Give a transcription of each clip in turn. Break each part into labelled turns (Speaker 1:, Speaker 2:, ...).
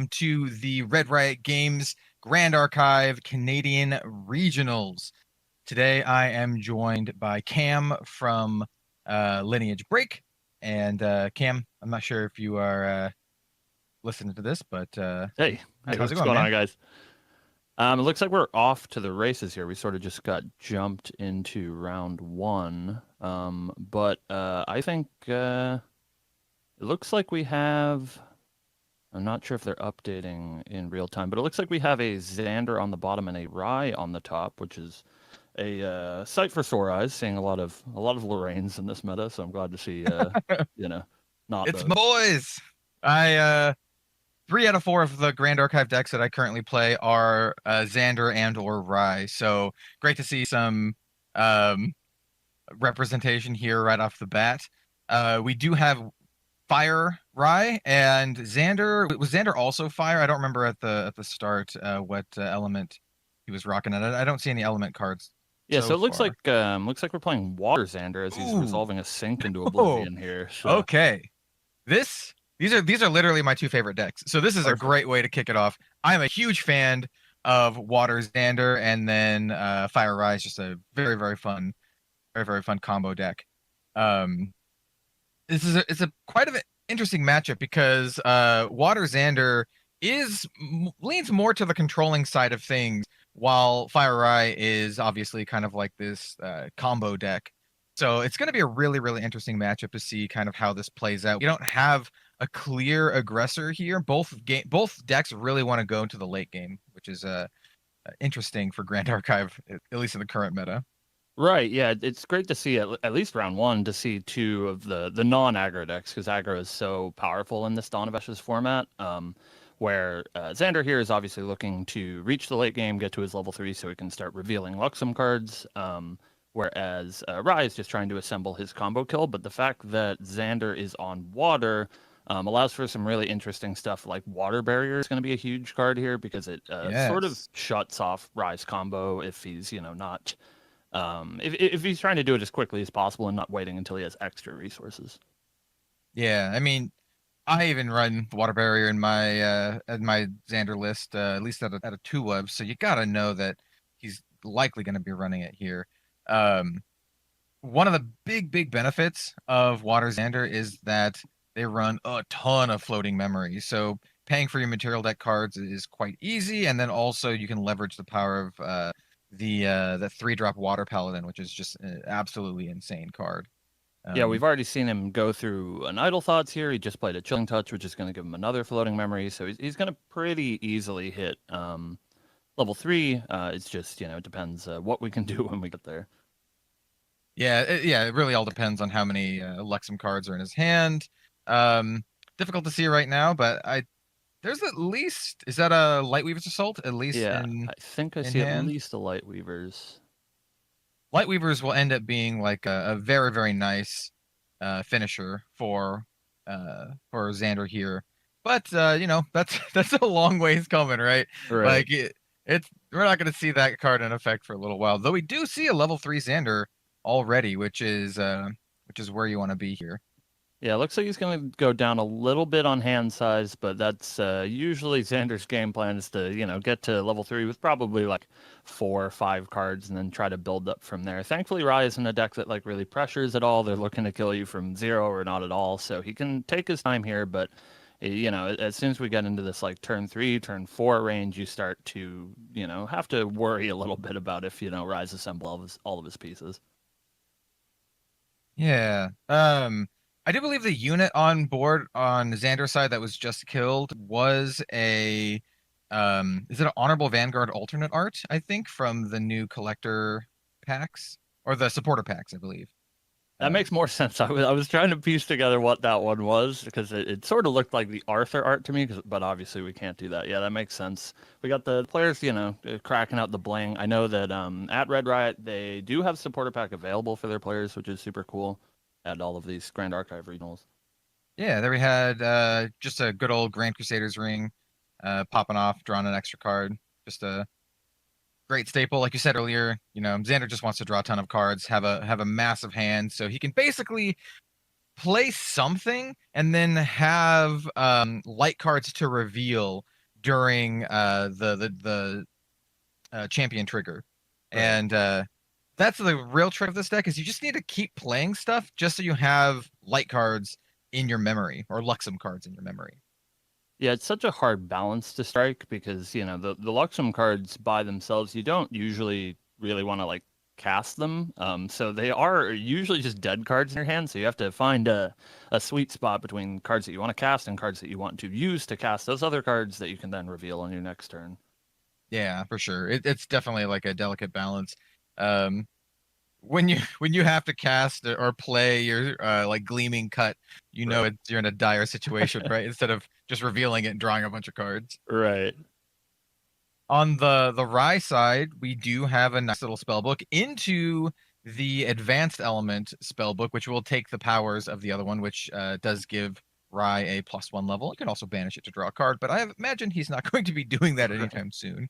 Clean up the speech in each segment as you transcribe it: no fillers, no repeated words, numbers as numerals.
Speaker 1: to the Red Riot Games Grand Archive Canadian Regionals. Today I am joined by Cam from Lineage Break. And Cam, I'm not sure if you are listening to this, but
Speaker 2: Hey,
Speaker 1: how's it
Speaker 2: what's
Speaker 1: going,
Speaker 2: going on,
Speaker 1: man?
Speaker 2: guys? It looks like we're off to the races here. We sort of just got jumped into round one. But I think it looks like we have. I'm not sure if they're updating in real time, but it looks like we have a Zander on the bottom and a Rye on the top, which is a sight for sore eyes. Seeing a lot of Lorraines in this meta, so I'm glad to see you know not
Speaker 1: It's my
Speaker 2: those.
Speaker 1: boys. I 3 out of 4 of the Grand Archive decks that I currently play are Xander and or Rye. So great to see some um, representation here right off the bat. We do have Fire Rye and Xander. Was Xander also Fire? I don't remember at the start what element he was rocking at. I don't see any element cards
Speaker 2: Yeah, so
Speaker 1: so
Speaker 2: it
Speaker 1: far.
Speaker 2: looks like we're playing Water Zander as he's
Speaker 1: Ooh,
Speaker 2: resolving a sink into
Speaker 1: oh,
Speaker 2: oblivion here. So
Speaker 1: okay. These are literally my two favorite decks. So this is a
Speaker 2: perfect.
Speaker 1: great way to kick it off. I'm a huge fan of Water Xander, and then Fire Rise, just a very fun combo deck. Um, it's a quite an interesting matchup because Water Xander leans more to the controlling side of things, while Fire Eye is obviously kind of like this combo deck. So it's going to be a really interesting matchup to see kind of how this plays out. We don't have a clear aggressor here. Both decks really want to go into the late game, which is interesting for Grand Archive, at least in the current meta.
Speaker 2: Right, yeah, it's great to see at least round one to see two of the non-aggro decks because aggro is so powerful in this Dawn of Ashes format. Where Xander here is obviously looking to reach the late game, get to his level 3 so he can start revealing Luxem cards. Whereas Rai is just trying to assemble his combo kill. But the fact that Xander is on water allows for some really interesting stuff. Like Water Barrier is going to be a huge card here because it sort of
Speaker 1: Yes.
Speaker 2: shuts off Rai's combo if he's not if he's trying to do it as quickly as possible and not waiting until he has extra resources.
Speaker 1: Yeah, I mean, I even run water barrier in my Xander list, at least at a 2 web. So you gotta know that he's likely going to be running it here. Um, One of the big benefits of Water Xander is that they run a ton of floating memory. So paying for your material deck cards is quite easy, and then also you can leverage the power of the 3-drop Water Paladin, which is just an absolutely insane card.
Speaker 2: Yeah, we've
Speaker 1: Um,
Speaker 2: already seen him go through an Idle Thoughts here. He just played a Chilling Touch, which is going to give him another floating memory. So he's going to pretty easily hit level 3. It's just, it depends what we can do when we get there.
Speaker 1: Yeah, it really all depends on how many Lexum cards are in his hand. Um, Difficult to see right now, but I there's at least, is that a Lightweaver's Assault at least
Speaker 2: Yeah, I think I
Speaker 1: in
Speaker 2: see at
Speaker 1: hand?
Speaker 2: least a Light Weavers.
Speaker 1: Lightweavers will end up being like a very nice finisher for Xander here. But that's that's a long ways coming, right?
Speaker 2: Right.
Speaker 1: Like it's we're not going to see that card in effect for a little while. Though we do see a level 3 Xander already, which is where you want to be here.
Speaker 2: Yeah, it looks like he's going to go down a little bit on hand size, but that's usually Xander's game plan is to, get to level 3 with probably like 4 or 5 cards and then try to build up from there. Thankfully, Rai isn't a deck that like really pressures at all. They're looking to kill you from 0 or not at all, so he can take his time here, but as soon as we get into this like turn 3, turn 4 range, you start to, have to worry a little bit about if, Rai's assemble all of his pieces.
Speaker 1: Yeah. I do believe the unit on board on Xander's side that was just killed was a is it an Honorable Vanguard alternate art, I think, from the new collector packs or the supporter packs, I believe.
Speaker 2: That
Speaker 1: Uh
Speaker 2: makes more sense. I was trying to piece together what that one was because it sort of looked like the Arthur art to me, but obviously we can't do that. Yeah, that makes sense. We got the players, cracking out the bling. I know that at Red Riot they do have supporter pack available for their players, which is super cool. At all of these Grand Archive regionals.
Speaker 1: yeah, there we had just a good old Grand Crusaders ring popping off, drawing an extra card. Just a great staple, like you said earlier. Xander just wants to draw a ton of cards, have a massive hand, so he can basically play something and then have light cards to reveal during the champion trigger.
Speaker 2: Right.
Speaker 1: And that's the real trick of this deck is you just need to keep playing stuff just so you have light cards in your memory or Luxem cards in your memory.
Speaker 2: Yeah, it's such a hard balance to strike because, you know, the Luxem cards by themselves, you don't usually really want to like cast them. So they are usually just dead cards in your hand. So you have to find a sweet spot between cards that you want to cast and cards that you want to use to cast those other cards that you can then reveal on your next turn.
Speaker 1: Yeah, for sure. It's definitely like a delicate balance. Um, when you have to cast or play your like gleaming cut, you know
Speaker 2: Right.
Speaker 1: you're in a dire situation, right? Instead of just revealing it and drawing a bunch of cards.
Speaker 2: Right.
Speaker 1: On the Rye side, we do have a nice little spell book into the advanced element spell book, which will take the powers of the other one, which does give Rye a +1 level. You can also banish it to draw a card, but I imagine he's not going to be doing that
Speaker 2: Right.
Speaker 1: anytime soon.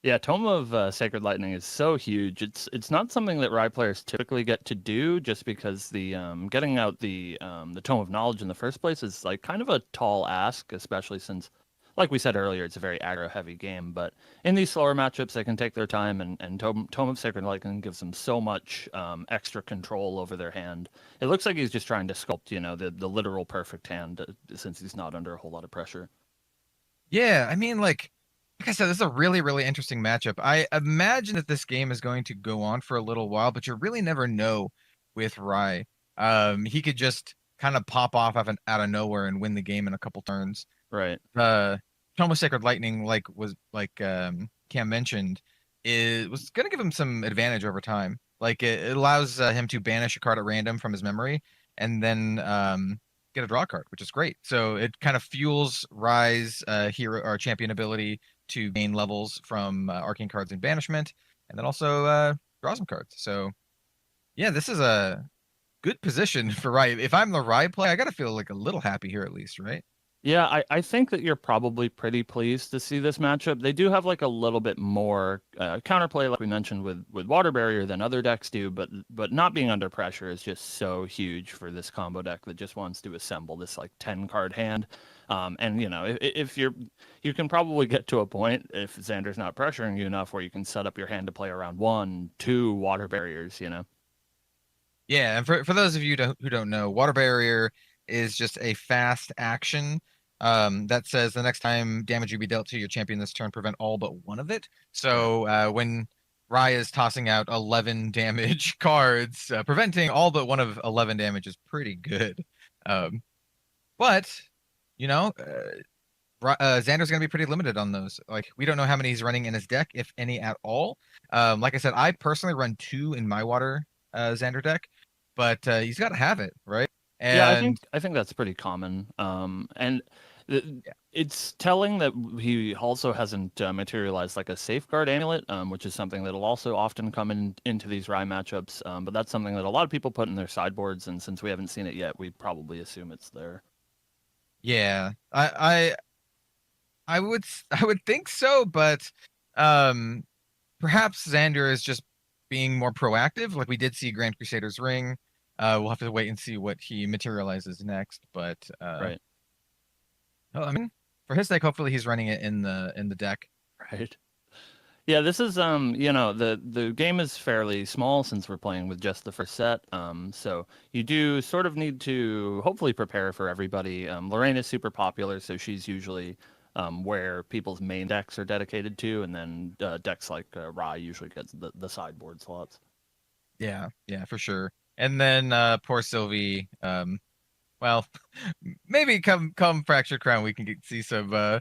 Speaker 2: Yeah, Tome of Sacred Lightning is so huge. It's not something that Rye players typically get to do, just because the getting out the Tome of Knowledge in the first place is like kind of a tall ask, especially since, like we said earlier, it's a very aggro heavy game. But in these slower matchups, they can take their time, and Tome of Sacred Lightning gives them so much extra control over their hand. It looks like he's just trying to sculpt, you know, the literal perfect hand, since he's not under a whole lot of pressure.
Speaker 1: Yeah, I mean, like I said, this is a really, really interesting matchup. I imagine that this game is going to go on for a little while, but you really never know with Rye. He could just kind of pop off out of nowhere and win the game in a couple turns.
Speaker 2: Right.
Speaker 1: Tome of Sacred Lightning, Cam mentioned, was going to give him some advantage over time. Like it allows him to banish a card at random from his memory and then get a draw card, which is great. So it kind of fuels Rye's hero or champion ability to gain levels from arcane cards and banishment, and then also draw some cards. So yeah, this is a good position for Rye. If I'm the Rye play, I gotta feel like a little happy here at least, right?
Speaker 2: Yeah, I think that you're probably pretty pleased to see this matchup. They do have like a little bit more counterplay, like we mentioned with Water Barrier, than other decks do, but not being under pressure is just so huge for this combo deck that just wants to assemble this like 10 card hand. And you know, if you can probably get to a point if Xander's not pressuring you enough where you can set up your hand to play around 1, 2 Water Barriers, you know.
Speaker 1: Yeah, and for those of you who don't know, Water Barrier is just a fast action that says the next time damage will be dealt to your champion this turn, prevent all but one of it.
Speaker 2: Right.
Speaker 1: So when Raya is tossing out 11 damage cards, preventing all but one of 11 damage is pretty good. Um, but you know, Xander's going to be pretty limited on those. Like we don't know how many he's running in his deck, if any at all. Like I said, I personally run 2 in my water Xander deck, but he's got to have it, right?
Speaker 2: Yeah,
Speaker 1: And
Speaker 2: I think that's pretty common. And th-
Speaker 1: yeah,
Speaker 2: it's telling that he also hasn't materialized like a safeguard amulet, which is something that'll also often come into these Rye matchups. But that's something that a lot of people put in their sideboards, and since we haven't seen it yet, we probably assume it's there.
Speaker 1: yeah, I would think so, but um, perhaps Xander is just being more proactive. Like we did see Grand Crusader's Ring. We'll have to wait and see what he materializes next. But
Speaker 2: Right.
Speaker 1: oh, I mean, for his deck, hopefully he's running it in the deck.
Speaker 2: Right. Yeah, this is you know, the game is fairly small since we're playing with just the first set. So you do sort of need to hopefully prepare for everybody. Lorraine is super popular, so she's usually where people's main decks are dedicated to, and then decks like Rye usually gets the sideboard slots.
Speaker 1: Yeah, yeah, for sure. And then poor Sylvie. Well, maybe come Fractured Crown, we can see some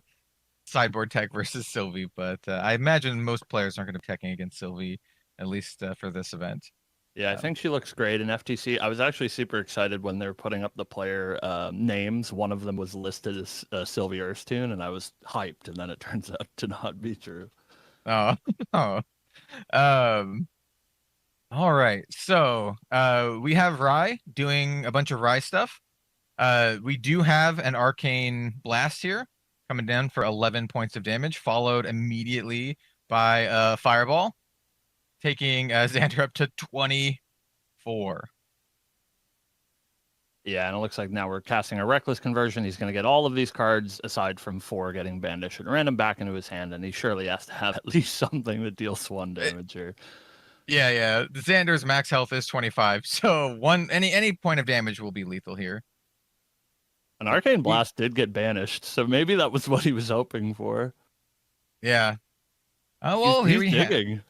Speaker 1: sideboard tech versus Sylvie, but I imagine most players aren't going to be teching against Sylvie, at least for this event.
Speaker 2: Yeah, I
Speaker 1: Um,
Speaker 2: think she looks great in FTC. I was actually super excited when they were putting up the player names. One of them was listed as Sylvie Earthstune, and I was hyped, and then it turns out to not be true.
Speaker 1: oh, oh. Um, all right. So we have Rye doing a bunch of Rye stuff. We do have an arcane blast here coming down for 11 points of damage, followed immediately by a fireball, taking Xander up to 24.
Speaker 2: Yeah, and it looks like now we're casting a Reckless conversion. He's going to get all of these cards, aside from 4 getting banished at random, back into his hand, and he surely has to have at least something that deals 1 damage here.
Speaker 1: Yeah, yeah. Xander's max health is 25, so any point of damage will be lethal here.
Speaker 2: An Arcane
Speaker 1: He,
Speaker 2: Blast did get banished, so maybe that was what he was hoping for.
Speaker 1: yeah. Oh
Speaker 2: He's,
Speaker 1: well, here
Speaker 2: he's
Speaker 1: we have.
Speaker 2: digging.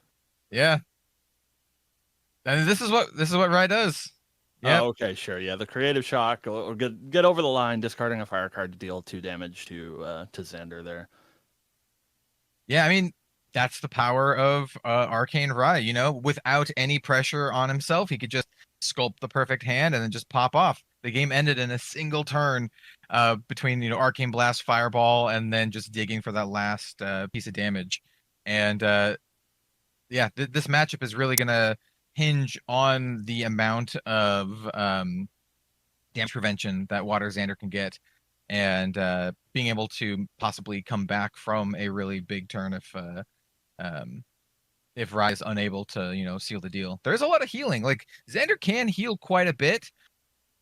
Speaker 1: Yeah, and this is what Rye does. Yep.
Speaker 2: Oh, okay, sure. Yeah, the creative shock or get over the line, discarding a fire card to deal 2 damage to Zander there.
Speaker 1: Yeah, I mean, that's the power of Arcane Rye, without any pressure on himself, he could just sculpt the perfect hand and then just pop off. The game ended in a single turn between, Arcane Blast, Fireball, and then just digging for that last piece of damage. And yeah, this matchup is really going to hinge on the amount of damage prevention that Water Xander can get, and being able to possibly come back from a really big turn if Rye is unable to seal the deal. There's a lot of healing. Like Xander can heal quite a bit,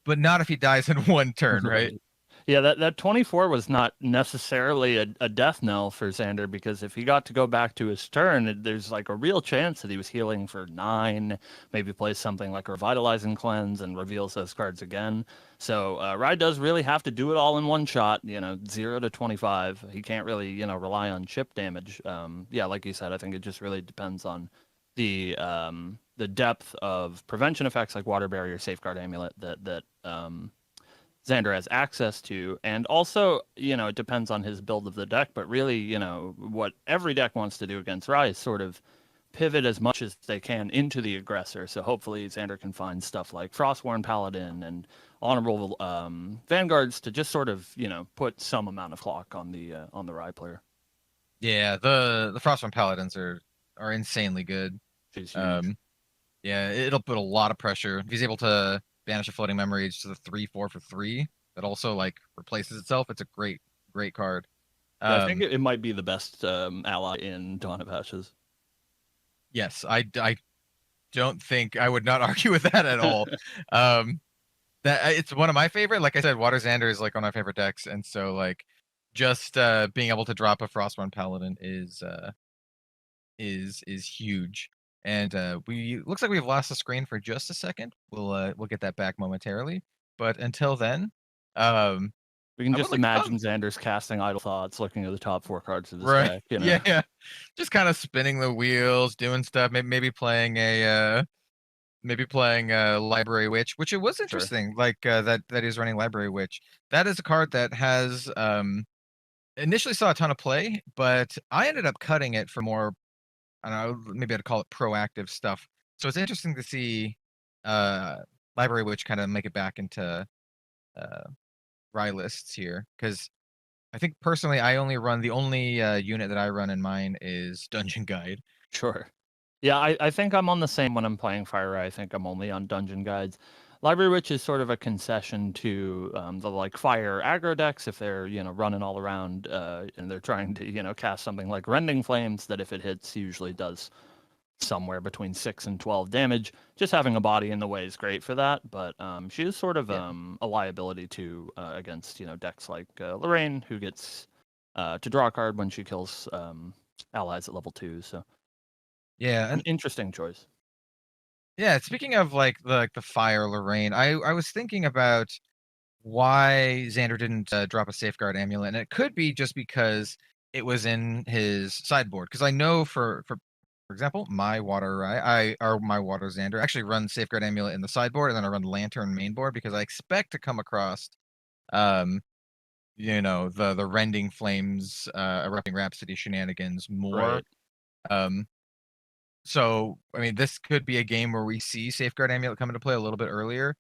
Speaker 1: but not if he dies in one turn, right?
Speaker 2: Right. Yeah, that 24 was not necessarily a death knell for Xander, because if he got to go back to his turn, there's like a real chance that he was healing for 9, maybe plays something like a Revitalizing Cleanse and reveals those cards again. So Rye does really have to do it all in one shot, 0 to 25. He can't really, rely on chip damage. Yeah, like you said, I think it just really depends on the depth of prevention effects like Water Barrier, Safeguard Amulet that Xander has access to. And also, it depends on his build of the deck, but really, what every deck wants to do against Rye is sort of pivot as much as they can into the aggressor. So hopefully Xander can find stuff like Frostworn Paladin and Honorable Vanguards to just sort of, put some amount of clock on the Rye player.
Speaker 1: Yeah, the Frostborn Paladins are insanely good.
Speaker 2: She's huge.
Speaker 1: Yeah, it'll put a lot of pressure. If he's able to banish a floating memory to the 3/4 for 3, that also like replaces itself. It's a great card.
Speaker 2: Yeah, I think it might be the best ally in Dawn of Ashes.
Speaker 1: Yes, I don't think I would not argue with that at all. That it's one of my favorite. Like I said, Water Xander is like one of my favorite decks, and so like just being able to drop a Frostborn Paladin is huge. And we looks like we've lost the screen for just a second. We'll get that back momentarily. But until then, um,
Speaker 2: We can
Speaker 1: I would
Speaker 2: just
Speaker 1: like
Speaker 2: imagine Xander's casting Idle Thoughts, looking at the top 4 cards of this
Speaker 1: right,
Speaker 2: deck.
Speaker 1: yeah, yeah, just kind of spinning the wheels, doing stuff. Maybe playing Library Witch, which it was
Speaker 2: Sure.
Speaker 1: interesting. Like that is running Library Witch. That is a card that has initially saw a ton of play, but I ended up cutting it for more, I don't know, maybe I'd call it proactive stuff. So it's interesting to see uh Library Witch kind of make it back into uh Rye lists here, because I think personally I only run the only unit that I run in mine is Dungeon Guide.
Speaker 2: Sure. Yeah, I think I'm on the same when I'm playing Fire Eye. I think I'm only on Dungeon Guides. Library Witch is sort of a concession to the like fire aggro decks if they're running all around and they're trying to cast something like Rending Flames that if it hits usually does somewhere between 6 and 12 damage. Just having a body in the way is great for that, but she is sort of
Speaker 1: Yeah.
Speaker 2: a liability to against decks like Lorraine, who gets to draw a card when she kills allies at level 2. So
Speaker 1: Yeah,
Speaker 2: an
Speaker 1: and
Speaker 2: interesting choice.
Speaker 1: yeah, speaking of like the fire Lorraine, I was thinking about why Xander didn't drop a safeguard amulet, and it could be just because it was in his sideboard. Because I know for example, my water my water Xander actually runs safeguard amulet in the sideboard, and then I run lantern main board because I expect to come across um the rending flames erupting rhapsody shenanigans more.
Speaker 2: Right.
Speaker 1: Um, so I mean, this could be a game where we see safeguard amulet come into play a little bit earlier.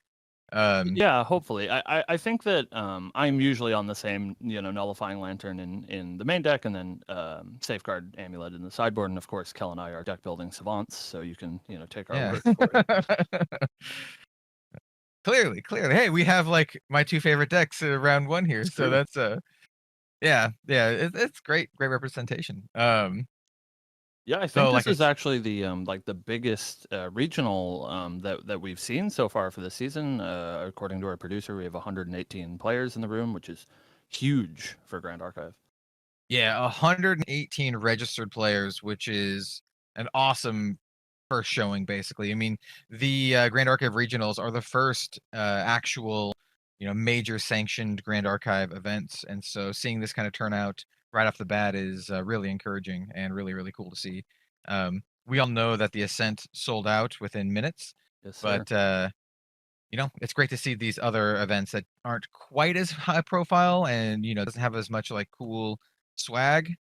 Speaker 1: Um,
Speaker 2: Yeah, hopefully. I think that I'm usually on the same, nullifying lantern in the main deck, and then safeguard amulet in the sideboard, and of course Kel and I are deck building savants, so you can take our
Speaker 1: yeah.
Speaker 2: word for it.
Speaker 1: Clearly. Hey, we have like my two favorite decks round one here,
Speaker 2: It's
Speaker 1: so
Speaker 2: true.
Speaker 1: that's yeah, it's great representation.
Speaker 2: Yeah, I think
Speaker 1: So
Speaker 2: this
Speaker 1: like
Speaker 2: is actually the like the biggest regional that we've seen so far for this season. According to our producer, we have 118 players in the room, which is huge for Grand Archive.
Speaker 1: yeah, 118 registered players, which is an awesome first showing, basically. I mean, the Grand Archive regionals are the first actual, major sanctioned Grand Archive events, and so seeing this kind of turnout right off the bat is really encouraging and really really cool to see. We all know that the Ascent sold out within minutes,
Speaker 2: Yes, sir.
Speaker 1: but it's great to see these other events that aren't quite as high profile and doesn't have as much like cool swag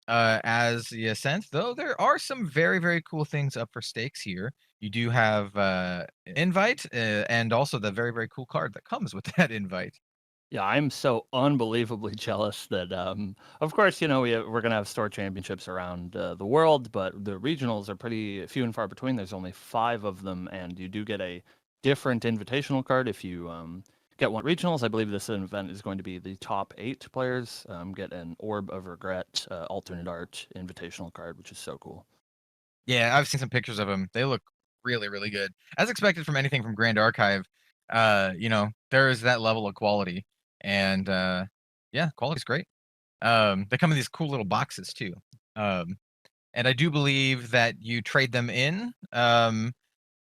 Speaker 1: as the Ascent. Though there are some very very cool things up for stakes here. You do have invite and also the very very cool card that comes with that invite.
Speaker 2: Yeah, I'm so unbelievably jealous that, of course, we're gonna have store championships around the world, but the regionals are pretty few and far between. There's only 5 of them, and you do get a different invitational card if you get one regionals. I believe this event is going to be the top 8 players get an Orb of Regret alternate art invitational card, which is so cool.
Speaker 1: Yeah, I've seen some pictures of them. They look really really good, as expected from anything from Grand Archive. There is that level of quality, and yeah, quality's great. They come in these cool little boxes too. Um, and I do believe that you trade them in.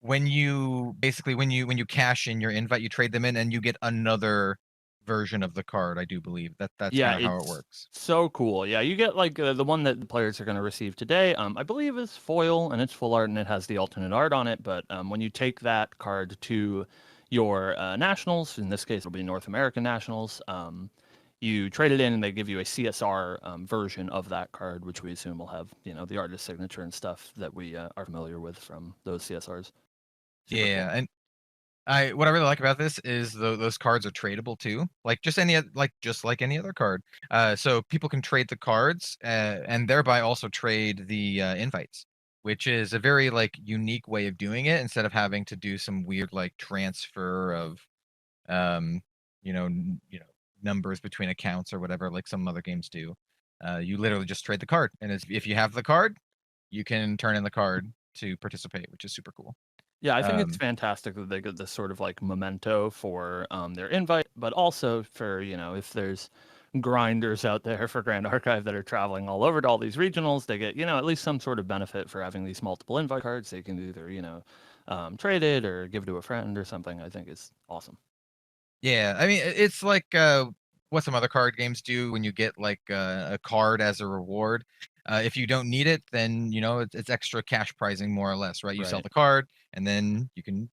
Speaker 1: When you basically when you cash in your invite, you trade them in, and you get another version of the card. I do believe that's
Speaker 2: Yeah,
Speaker 1: kind of how it
Speaker 2: it's
Speaker 1: works.
Speaker 2: so cool. Yeah, you get like the one that the players are going to receive today. I believe is foil and it's full art and it has the alternate art on it. But when you take that card to your nationals, in this case it'll be North American nationals, you trade it in and they give you a CSR version of that card, which we assume will have the artist signature and stuff that we are familiar with from those CSRs. Super
Speaker 1: Yeah,
Speaker 2: cool.
Speaker 1: and what I really like about this is those cards are tradable too, like just like any other card. So people can trade the cards and thereby also trade the invites, which is a very like unique way of doing it instead of having to do some weird like transfer of um, numbers between accounts or whatever, like some other games do. You literally just trade the card, and if you have the card, you can turn in the card to participate, which is super cool.
Speaker 2: Yeah, I think it's
Speaker 1: Um,
Speaker 2: fantastic that they get this sort of like memento for their invite, but also for, if there's grinders out there for Grand Archive that are traveling all over to all these regionals, they get, at least some sort of benefit for having these multiple invite cards. They can either, trade it or give it to a friend or something. I think is awesome.
Speaker 1: yeah, I mean, it's like what some other card games do when you get like a card as a reward. If you don't need it, then it's extra cash prizing more or less, right? You sell
Speaker 2: Right.
Speaker 1: the card, and then you can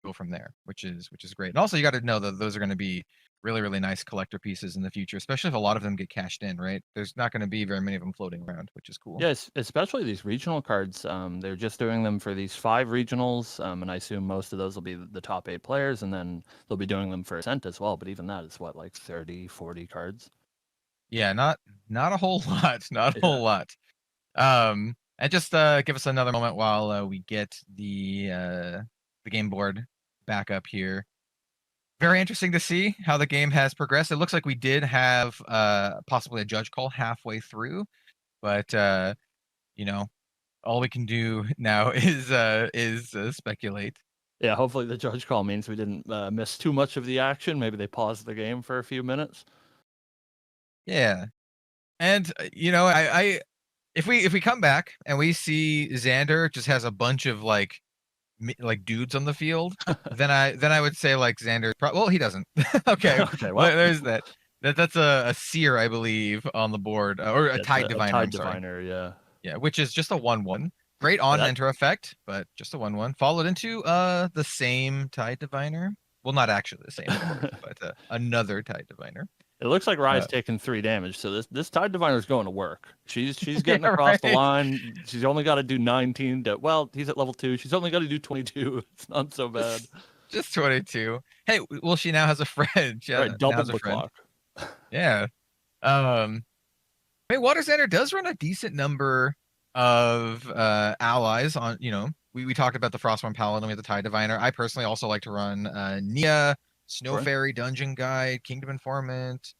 Speaker 1: go from there, which is great. And also, you got to know that those are going to be really really nice collector pieces in the future, especially if a lot of them get cashed in, right? There's not going to be very many of them floating around, which is cool.
Speaker 2: Yes, especially these regional cards. They're just doing them for these 5 regionals, and I assume most of those will be the top 8 players, and then they'll be doing them for Ascent as well. But even that is what, like 30, 40 cards.
Speaker 1: Yeah, not a whole lot, not a
Speaker 2: Yeah.
Speaker 1: whole lot. And just give us another moment while we get the game board back up here. Very interesting to see how the game has progressed. It looks like we did have possibly a judge call halfway through, but you know, all we can do now is speculate.
Speaker 2: Yeah, hopefully the judge call means we didn't miss too much of the action. Maybe they paused the game for a few minutes.
Speaker 1: Yeah, and I if we come back and we see Xander just has a bunch of like dudes on the field, then I would say like Xander. Well, he doesn't. Okay,
Speaker 2: Okay,
Speaker 1: well,
Speaker 2: well,
Speaker 1: there's that. That's a seer, I believe, on the board, or a
Speaker 2: it's
Speaker 1: tide
Speaker 2: a
Speaker 1: diviner.
Speaker 2: tide
Speaker 1: I'm sorry.
Speaker 2: diviner. Yeah.
Speaker 1: Yeah, which is just a 1/1. Great
Speaker 2: Yeah,
Speaker 1: on
Speaker 2: that
Speaker 1: enter effect, but just a 1/1. Followed into the same tide diviner. Well, not actually the same, of course, but another tide diviner.
Speaker 2: it looks like Rye's
Speaker 1: Uh,
Speaker 2: taking 3 damage, so this tide diviner is going to work. She's getting
Speaker 1: yeah,
Speaker 2: across the
Speaker 1: right.
Speaker 2: line. She's only got to do 19. Well, he's at level 2. She's only got to do 22. It's not so bad.
Speaker 1: Just 22. Hey, well, she now has a friend. She
Speaker 2: Right,
Speaker 1: now
Speaker 2: double
Speaker 1: has a
Speaker 2: the
Speaker 1: friend.
Speaker 2: clock.
Speaker 1: Yeah. Um, Hey, Water Center does run a decent number of allies on, we talked about the Frostborn Paladin with the Tide Diviner. I personally also like to run Nghia, Snow
Speaker 2: Sure.
Speaker 1: Fairy, Dungeon Guide, Kingdom Informant,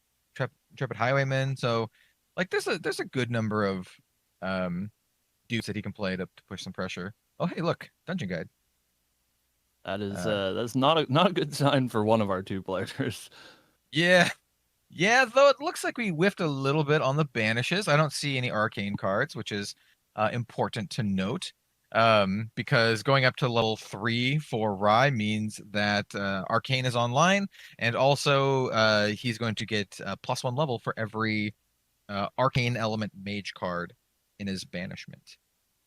Speaker 1: Intrepid Highwayman. So like there's a good number of um dupes that he can play to push some pressure. Oh, hey, look, dungeon guide.
Speaker 2: That's not a good sign for one of our two players.
Speaker 1: Yeah, yeah. Though it looks like we whiffed a little bit on the banishes. I don't see any arcane cards, which is important to note. Because going up to level 3 for Rye means that Arcane is online, and also he's going to get +1 level for every Arcane Element Mage card in his banishment.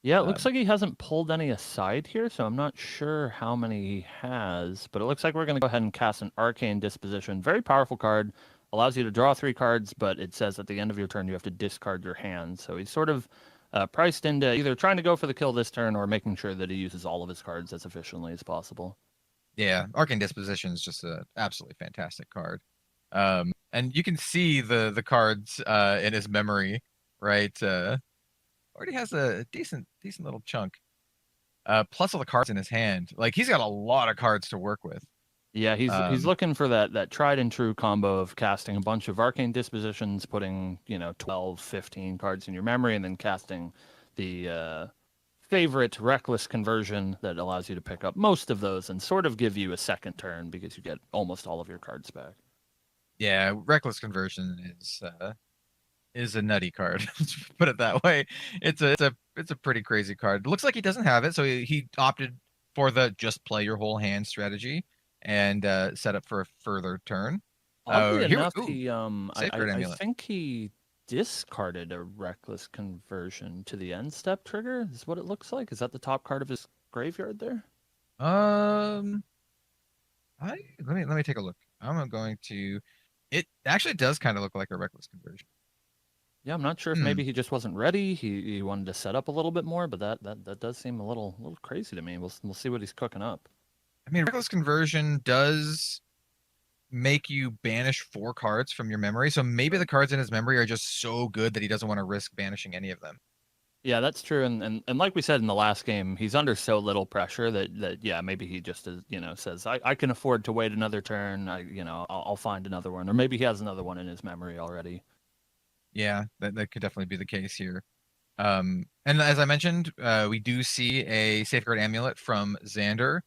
Speaker 2: Yeah, it looks
Speaker 1: Um,
Speaker 2: like he hasn't pulled any aside here, so I'm not sure how many he has. But it looks like we're going to go ahead and cast an Arcane Disposition. Very powerful card. Allows you to draw 3 cards, but it says at the end of your turn you have to discard your hand. So he's sort of priced into either trying to go for the kill this turn or making sure that he uses all of his cards as efficiently as possible.
Speaker 1: yeah, Arcane Disposition is just an absolutely fantastic card. And you can see the cards in his memory, right? Already has a decent little chunk. Plus all the cards in his hand. Like he's got a lot of cards to work with.
Speaker 2: Yeah, he's
Speaker 1: Um,
Speaker 2: looking for that tried and true combo of casting a bunch of arcane dispositions, putting 12, 15 cards in your memory, and then casting the favorite reckless conversion that allows you to pick up most of those and sort of give you a second turn because you get almost all of your cards back.
Speaker 1: yeah, Reckless Conversion is a nutty card. Let's put it that way. It's a pretty crazy card. It looks like he doesn't have it, so he opted for the just play your whole hand strategy and set up for a further turn.
Speaker 2: Oddly
Speaker 1: Here,
Speaker 2: enough,
Speaker 1: ooh,
Speaker 2: he
Speaker 1: Safeguard
Speaker 2: I
Speaker 1: Amulet.
Speaker 2: think he discarded a reckless conversion to the end step trigger. Is what it looks like. Is that the top card of his graveyard there?
Speaker 1: Um, let me take a look. I'm going to. It actually does kind of look like a Reckless Conversion.
Speaker 2: Yeah, I'm not sure if
Speaker 1: Hmm.
Speaker 2: maybe he just wasn't ready. He wanted to set up a little bit more, but that does seem a little crazy to me. We'll see what he's cooking up.
Speaker 1: I mean, Reckless Conversion does make you banish 4 cards from your memory. So maybe the cards in his memory are just so good that he doesn't want to risk banishing any of them.
Speaker 2: Yeah, that's true. And like we said in the last game, he's under so little pressure that yeah, maybe he just is, says I can afford to wait another turn. I'll find another one, or maybe he has another one in his memory already.
Speaker 1: Yeah, that could definitely be the case here. And as I mentioned, we do see a Safeguard Amulet from Zander,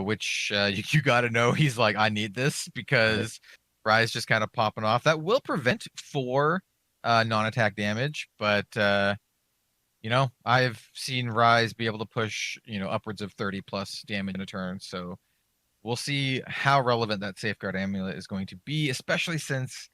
Speaker 1: which you got to know he's like, I need this
Speaker 2: Right.
Speaker 1: because Rise just kind of popping off. That will prevent 4 non-attack damage, but I've seen Rise be able to push, upwards of 30 plus damage in a turn. So we'll see how relevant that Safeguard Amulet is going to be, especially since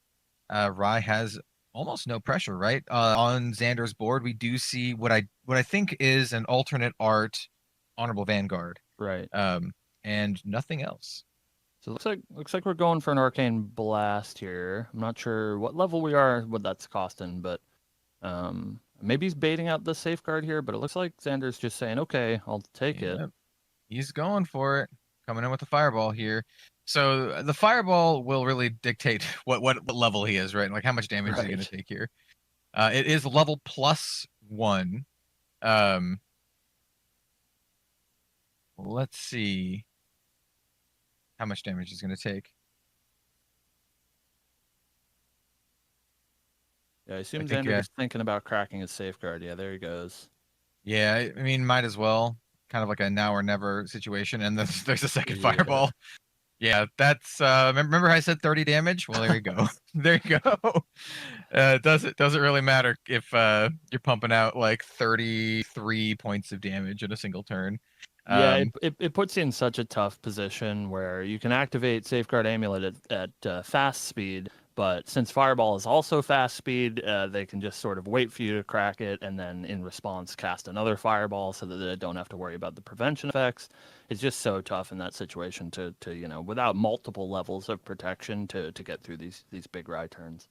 Speaker 1: Rye has almost no pressure, right? On Xander's board, we do see what I think is an alternate art Honorable Vanguard,
Speaker 2: Right.
Speaker 1: um, and nothing else.
Speaker 2: So it looks like we're going for an arcane blast here. I'm not sure what level we are, what that's costing, but maybe he's baiting out the safeguard here. But it looks like Xander's just saying, "Okay, I'll take it."
Speaker 1: Yeah, he's going for it, coming in with the fireball here. So the fireball will really dictate what level he is, right? Like how much damage is he going
Speaker 2: Right.
Speaker 1: to take here. It is level +1. Um, let's see how much damage he's going to take.
Speaker 2: Yeah, I
Speaker 1: I
Speaker 2: assume
Speaker 1: think
Speaker 2: Xander was thinking about cracking his safeguard. Yeah, there he goes.
Speaker 1: Yeah, I mean, might as well. Kind of like a now or never situation, and then there's a second
Speaker 2: Yeah.
Speaker 1: fireball. Yeah, that's remember how I said 30 damage? Well, there you go. There you go. Doesn't really matter if you're pumping out like 33 points of damage in a single turn.
Speaker 2: Yeah,
Speaker 1: Um,
Speaker 2: it puts you in such a tough position where you can activate Safeguard Amulet at fast speed, but since Fireball is also fast speed, they can just sort of wait for you to crack it and then in response cast another Fireball so that they don't have to worry about the prevention effects. It's just so tough in that situation to without multiple levels of protection to get through these big ride turns.